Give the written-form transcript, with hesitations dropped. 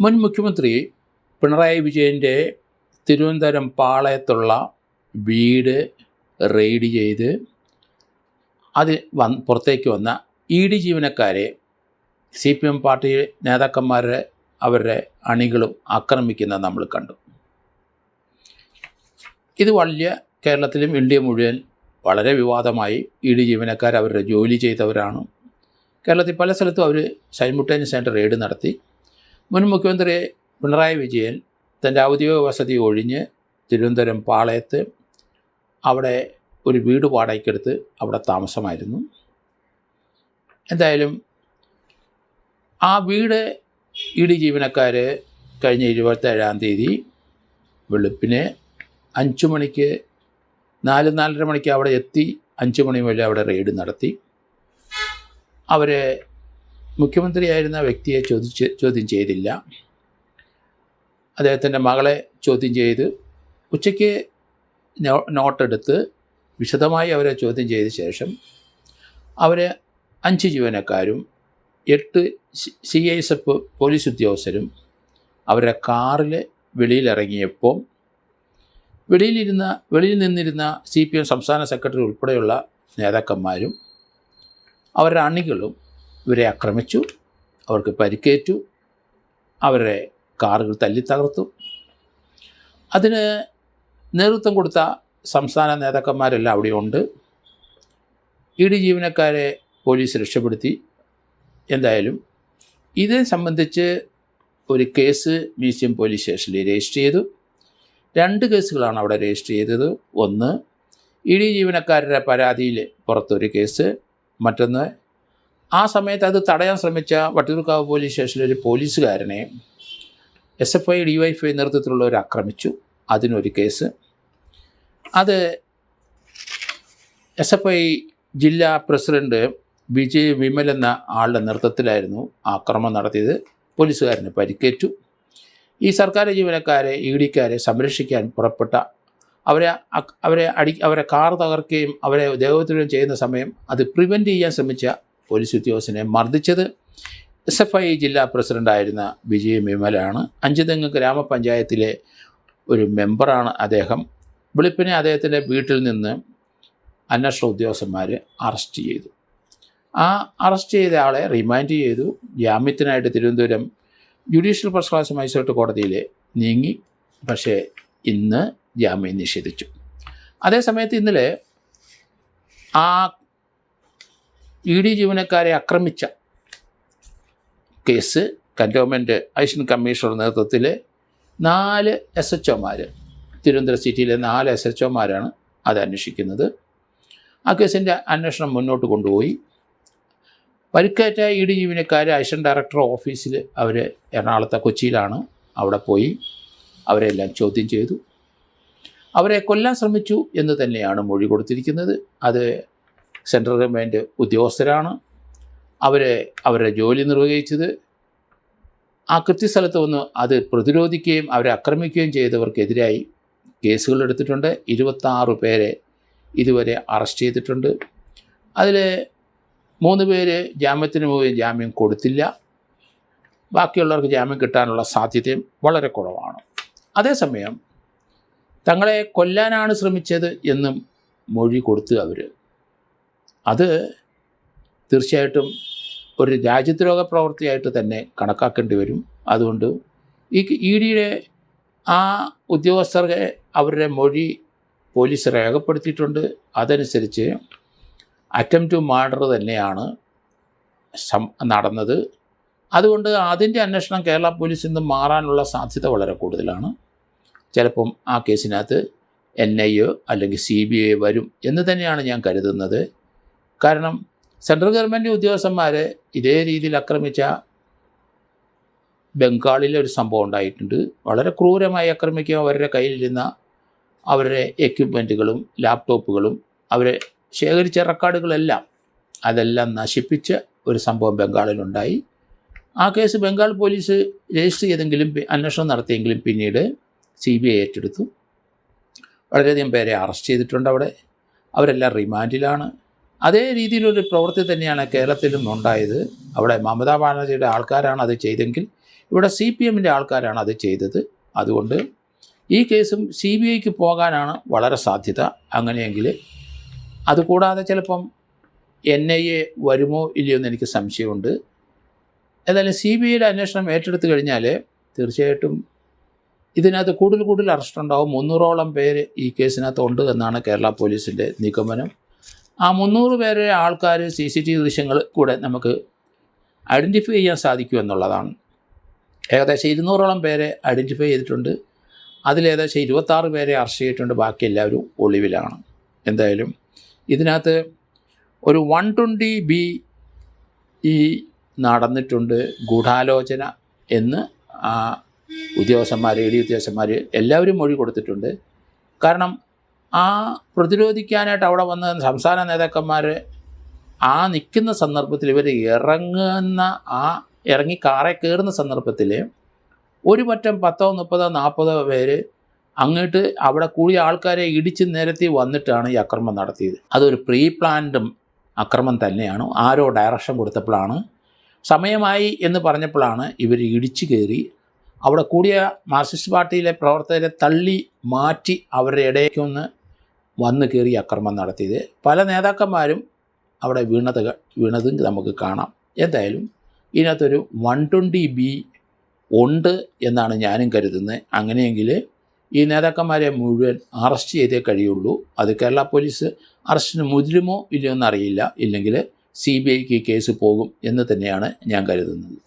മുൻ മുഖ്യമന്ത്രി പിണറായി വിജയൻ്റെ തിരുവനന്തപുരം പാളയത്തുള്ള വീട് റെയ്ഡ് ചെയ്ത് പുറത്തേക്ക് വന്ന ED ജീവനക്കാരെ CPM പാർട്ടി നേതാക്കന്മാരെ അവരുടെ അണികളും ആക്രമിക്കുന്നത് നമ്മൾ കണ്ടു. ഇത് വലിയ കേരളത്തിലും ഇന്ത്യ മുഴുവൻ വളരെ വിവാദമായി. ED ജീവനക്കാർ അവരുടെ ജോലി ചെയ്തവരാണ്. കേരളത്തിൽ പല സ്ഥലത്തും അവർ സൈമുട്ടേനിയസ് ആയിട്ട് റെയ്ഡ് നടത്തി. മുൻ മുഖ്യമന്ത്രി പിണറായി വിജയൻ തൻ്റെ ഔദ്യോഗിക വസതി ഒഴിഞ്ഞ് തിരുവനന്തപുരം പാളയത്ത് അവിടെ ഒരു വീട് വാടകയ്ക്കെടുത്ത് അവിടെ താമസമായിരുന്നു. എന്തായാലും ആ വീട് ED ജീവനക്കാർ കഴിഞ്ഞ 27-ാം തീയതി വെളുപ്പിന് 5 മണിക്ക് 4-4:30 മണിക്ക് അവിടെ എത്തി. 5 മണി മുതൽ അവിടെ റെയ്ഡ് നടത്തി. അവർ മുഖ്യമന്ത്രിയായിരുന്ന വ്യക്തിയെ ചോദ്യം ചെയ്തില്ല. അദ്ദേഹത്തിൻ്റെ മകളെ ചോദ്യം ചെയ്ത് ഉച്ചയ്ക്ക് നോട്ടെടുത്ത് വിശദമായി അവരെ ചോദ്യം ചെയ്ത ശേഷം അവർ 5 ജീവനക്കാരും 8 CISF പോലീസ് ഉദ്യോഗസ്ഥരും അവരുടെ കാറിൽ വെളിയിലിറങ്ങിയപ്പോൾ വെളിയിൽ നിന്നിരുന്ന CPM സംസ്ഥാന സെക്രട്ടറി ഉൾപ്പെടെയുള്ള നേതാക്കന്മാരും അവരുടെ അണികളും ഇവരെ ആക്രമിച്ചു. അവർക്ക് പരിക്കേറ്റു. അവരുടെ കാറുകൾ തല്ലിത്തകർത്തു. അതിന് നേതൃത്വം കൊടുത്ത സംസ്ഥാന നേതാക്കന്മാരെല്ലാം അവിടെയുണ്ട്. ED ജീവനക്കാരെ പോലീസ് രക്ഷപ്പെടുത്തി. എന്തായാലും ഇതേ സംബന്ധിച്ച് ഒരു കേസ് മ്യൂസിയം പോലീസ് സ്റ്റേഷനിൽ രജിസ്റ്റർ ചെയ്തു. 2 കേസുകളാണ് അവിടെ രജിസ്റ്റർ ചെയ്തത്. ഒന്ന് ED ജീവനക്കാരുടെ പരാതിയിൽ പുറത്തൊരു കേസ്, മറ്റൊന്ന് ആ സമയത്ത് അത് തടയാൻ ശ്രമിച്ച വട്ടിയൂർക്കാവ് പോലീസ് സ്റ്റേഷനിൽ ഒരു പോലീസുകാരനെ SFI DYFI നേതൃത്വത്തിലുള്ളവർ ആക്രമിച്ചു. അതിനൊരു കേസ്. അത് SFI ജില്ലാ പ്രസിഡന്റ് വിജയ് വിമൽ എന്ന ആളുടെ നേതൃത്വത്തിലായിരുന്നു ആക്രമണം നടത്തിയത്. പോലീസുകാരന് പരിക്കേറ്റു. ഈ സർക്കാർ ജീവനക്കാരെ EDക്കാരെ സംരക്ഷിക്കാൻ പുറപ്പെട്ട അവരെ കാർ തകർക്കുകയും അവരെ ദേഹോദ്രവം ചെയ്യുന്ന സമയം അത് പ്രിവെൻറ്റ് ചെയ്യാൻ ശ്രമിച്ച പോലീസ് ഉദ്യോഗസ്ഥനെ മർദ്ദിച്ചത് SFI ജില്ലാ പ്രസിഡൻ്റായിരുന്ന വിജയ് വിമലാണ്. അഞ്ചുതെങ്ങ് ഗ്രാമപഞ്ചായത്തിലെ ഒരു മെമ്പറാണ് അദ്ദേഹം. വെളുപ്പിനെ അദ്ദേഹത്തിൻ്റെ വീട്ടിൽ നിന്ന് അന്വേഷണ ഉദ്യോഗസ്ഥന്മാർ അറസ്റ്റ് ചെയ്തു. ആ അറസ്റ്റ് ചെയ്ത ആളെ റിമാൻഡ് ചെയ്തു. ജാമ്യത്തിനായിട്ട് Thiruvananthapuram judicial first class magistrate കോടതിയിൽ നീങ്ങി. പക്ഷേ ഇന്ന് ജാമ്യം നിഷേധിച്ചു. അതേസമയത്ത് ഇന്നലെ ആ ED ജീവനക്കാരെ ആക്രമിച്ച കേസ് കൻ്റോൺമെൻറ്റ് അഡീഷണൽ കമ്മീഷണറുടെ നേതൃത്വത്തിൽ 4 SHOമാർ, തിരുവനന്തപുരം സിറ്റിയിലെ 4 SHOമാരാണ് അത് അന്വേഷിക്കുന്നത്. ആ കേസിൻ്റെ അന്വേഷണം മുന്നോട്ട് കൊണ്ടുപോയി. പരിക്കേറ്റ ED ജീവനക്കാർ അസിസ്റ്റൻ്റ് ഡയറക്ടർ ഓഫീസിൽ അവർ എറണാകുളത്തെ കൊച്ചിയിലാണ്. അവിടെ പോയി അവരെല്ലാം ചോദ്യം ചെയ്തു. അവരെ കൊല്ലാൻ ശ്രമിച്ചു എന്ന് തന്നെയാണ് മൊഴി കൊടുത്തിരിക്കുന്നത്. അത് സെൻട്രൽ ഗവൺമെൻറ് ഉദ്യോഗസ്ഥരാണ്. അവരുടെ ജോലി നിർവഹിച്ചത്. ആ കൃത്യസ്ഥലത്ത് വന്ന് അത് പ്രതിരോധിക്കുകയും അവരെ ആക്രമിക്കുകയും ചെയ്തവർക്കെതിരായി കേസുകൾ എടുത്തിട്ടുണ്ട്. 26 പേരെ ഇതുവരെ അറസ്റ്റ് ചെയ്തിട്ടുണ്ട്. അതിൽ 3 പേര് ജാമ്യത്തിന് പോയി ജാമ്യം കൊടുത്തില്ല. ബാക്കിയുള്ളവർക്ക് ജാമ്യം കിട്ടാനുള്ള സാധ്യതയും വളരെ കുറവാണ്. അതേസമയം തങ്ങളെ കൊല്ലാനാണ് ശ്രമിച്ചത് എന്നും മൊഴി കൊടുത്ത് അത് തീർച്ചയായിട്ടും ഒരു രാജ്യദ്രോഹ പ്രവൃത്തിയായിട്ട് തന്നെ കണക്കാക്കേണ്ടി വരും. അതുകൊണ്ട് ഈ EDയുടെ ആ ഉദ്യോഗസ്ഥരെ അവരുടെ മൊഴി പോലീസ് രേഖപ്പെടുത്തിയിട്ടുണ്ട്. അതനുസരിച്ച് അറ്റംപ്റ്റ് ടു മർഡർ തന്നെയാണ് നടന്നത്. അതുകൊണ്ട് അതിൻ്റെ അന്വേഷണം കേരള പോലീസിൽ നിന്ന് മാറാനുള്ള സാധ്യത വളരെ കൂടുതലാണ്. ചിലപ്പം ആ കേസിനകത്ത് NIA അല്ലെങ്കിൽ CBI വരും എന്ന് തന്നെയാണ് ഞാൻ കരുതുന്നത്. കാരണം സെൻട്രൽ ഗവൺമെൻറ് ഉദ്യോഗസ്ഥന്മാർ ഇതേ രീതിയിൽ ആക്രമിച്ച ബംഗാളിലെ ഒരു സംഭവം ഉണ്ടായിട്ടുണ്ട്. വളരെ ക്രൂരമായി ആക്രമിക്കുക. അവരുടെ കയ്യിലിരുന്ന അവരുടെ എക്യുപ്മെൻറ്റുകളും ലാപ്ടോപ്പുകളും അവരെ ശേഖരിച്ച റെക്കോർഡുകളെല്ലാം അതെല്ലാം നശിപ്പിച്ച ഒരു സംഭവം ബംഗാളിലുണ്ടായി. ആ കേസ് ബംഗാൾ പോലീസ് രജിസ്റ്റർ ചെയ്തെങ്കിലും അന്വേഷണം നടത്തിയെങ്കിലും പിന്നീട് CBI ഏറ്റെടുത്തു. വളരെയധികം പേരെ അറസ്റ്റ് ചെയ്തിട്ടുണ്ട്. അവരെല്ലാം റിമാൻഡിലാണ്. അതേ രീതിയിലൊരു പ്രവൃത്തി തന്നെയാണ് കേരളത്തിലും ഉണ്ടായത്. അവിടെ മമതാ ബാനർജിയുടെ ആൾക്കാരാണ് അത് ചെയ്തെങ്കിൽ ഇവിടെ CPMൻ്റെ ആൾക്കാരാണ് അത് ചെയ്തത്. അതുകൊണ്ട് ഈ കേസും CBIക്ക് പോകാനാണ് വളരെ സാധ്യത. അങ്ങനെയെങ്കിൽ അതുകൂടാതെ ചിലപ്പം NIA വരുമോ ഇല്ലയോ എന്ന് എനിക്ക് സംശയമുണ്ട്. ഏതായാലും CBIയുടെ അന്വേഷണം ഏറ്റെടുത്ത് കഴിഞ്ഞാൽ തീർച്ചയായിട്ടും ഇതിനകത്ത് കൂടുതൽ അറസ്റ്റ് ഉണ്ടാവും. 300ഓളം പേര് ഈ കേസിനകത്ത് ഉണ്ട് എന്നാണ് കേരള പോലീസിൻ്റെ നിഗമനം. ആ 300 പേരെ ആൾക്കാർ CCTV ദൃശ്യങ്ങൾ കൂടെ നമുക്ക് ഐഡൻറ്റിഫൈ ചെയ്യാൻ സാധിക്കുമെന്നുള്ളതാണ്. ഏകദേശം 200ഓളം പേരെ ഐഡൻറ്റിഫൈ ചെയ്തിട്ടുണ്ട്. അതിലേകദേശം 26 പേരെ അറസ്റ്റ് ചെയ്തിട്ടുണ്ട്. ബാക്കി എല്ലാവരും ഒളിവിലാണ്. എന്തായാലും ഇതിനകത്ത് ഒരു 120B നടന്നിട്ടുണ്ട്, ഗൂഢാലോചന എന്ന് ഉദ്യോഗസ്ഥന്മാർ, ED ഉദ്യോഗസ്ഥന്മാർ എല്ലാവരും മൊഴി കൊടുത്തിട്ടുണ്ട്. കാരണം ആ പ്രതിരോധിക്കാനായിട്ട് അവിടെ വന്ന സംസ്ഥാന നേതാക്കന്മാർ നിൽക്കുന്ന സന്ദർഭത്തിൽ, ഇവർ ഇറങ്ങി കാറെ കയറുന്ന സന്ദർഭത്തിൽ ഒരു പറ്റം 10, 30, 40 പേര് അങ്ങോട്ട് അവിടെ കൂടിയ ആൾക്കാരെ ഇടിച്ച് നിരത്തി വന്നിട്ടാണ് ഈ അക്രമം നടത്തിയത്. അതൊരു പ്രീ പ്ലാൻഡ് അക്രമം തന്നെയാണ്. ആരോ ഡയറക്ഷൻ കൊടുത്തപ്പോഴാണ്, സമയമായി എന്ന് പറഞ്ഞപ്പോഴാണ് ഇവർ ഇടിച്ചു കയറി അവിടെ കൂടിയ മാർക്സിസ്റ്റ് പാർട്ടിയിലെ പ്രവർത്തകരെ തള്ളി മാറ്റി അവരുടെ ഇടയ്ക്കൊന്ന് വന്ന് കയറി അക്രമം നടത്തിയത്. പല നേതാക്കന്മാരും അവിടെ വീണതും നമുക്ക് കാണാം. എന്തായാലും ഇതിനകത്തൊരു 120B ഉണ്ട് എന്നാണ് ഞാനും കരുതുന്നത്. അങ്ങനെയെങ്കിൽ ഈ നേതാക്കന്മാരെ മുഴുവൻ അറസ്റ്റ് ചെയ്തേ കഴിയുള്ളൂ. അത് കേരള പോലീസ് അറസ്റ്റിന് മുതിരുമോ ഇല്ലയോ എന്നറിയില്ല. ഇല്ലെങ്കിൽ CBIക്ക് കേസ് പോകും എന്ന് തന്നെയാണ് ഞാൻ കരുതുന്നത്.